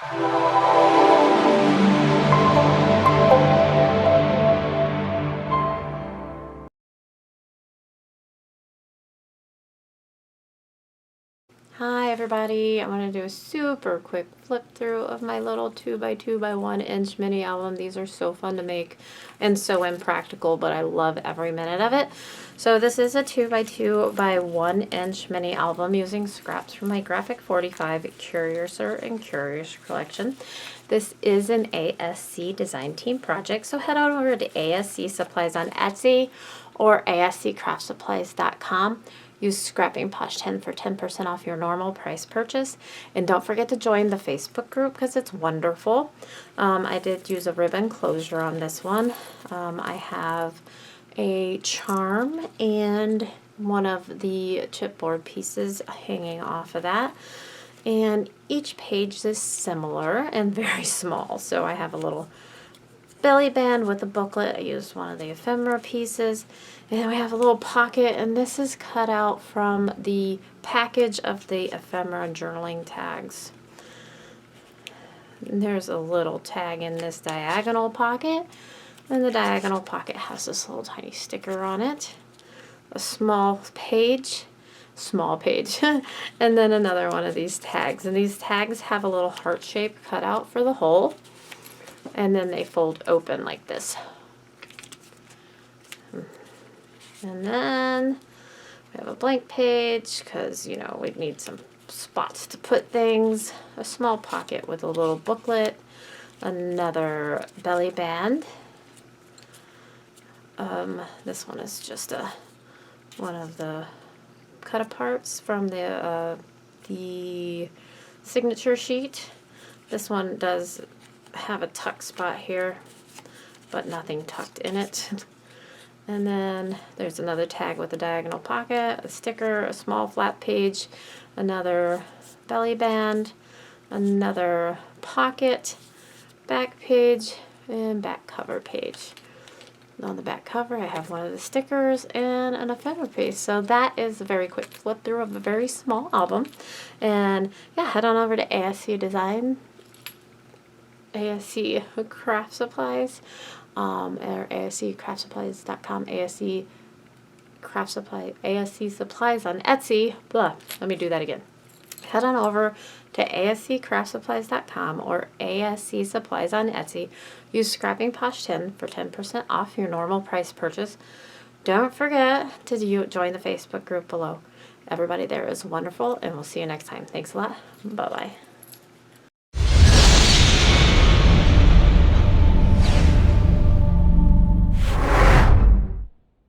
Hi everybody, I'm going to do a super quick flip through of my little 2x2 by 1 inch mini album. These are so fun to make and so impractical, but I love every minute of it. So this is a 2x2 by 1 inch mini album using scraps from my G45 Curiouser and Curiouser collection. This is an ASC design team project, so head on over to ASC Supplies on Etsy or asccraftsupplies.com. Use Scrapping Posh 10 for 10% off your normal price purchase. And don't forget to join the Facebook group because it's wonderful. I did use a ribbon closure on this one. I have a charm and one of the chipboard pieces hanging off of that. And each page is similar and very small. So I have a little belly band with a booklet. I used one of the ephemera pieces. And then we have a little pocket, and this is cut out from the package of the ephemera journaling tags. And there's a little tag in this diagonal pocket, and the diagonal pocket has this little tiny sticker on it. A small page, and then another one of these tags. And these tags have a little heart shape cut out for the hole, and then they fold open like this. And then we have a blank page because, you know, we need some spots to put things. A small pocket with a little booklet. Another belly band. This one is just one of the cut aparts from the signature sheet. This one does have a tuck spot here, but nothing tucked in it. And then there's another tag with a diagonal pocket, a sticker, a small flat page, another belly band, another pocket, back page, and back cover page. On the back cover, I have one of the stickers and an ephemera piece. So that is a very quick flip through of a very small album. And yeah, head on over to ASC Craft Supplies. Or asccraftsupplies.com, ASC Supplies on Etsy. Blah. Let me do that again. Head on over to asccraftsupplies.com or ASC Supplies on Etsy. Use Scrapping Posh 10 for 10% off your normal price purchase. Don't forget to join the Facebook group below. Everybody there is wonderful, and we'll see you next time. Thanks a lot. Bye-bye.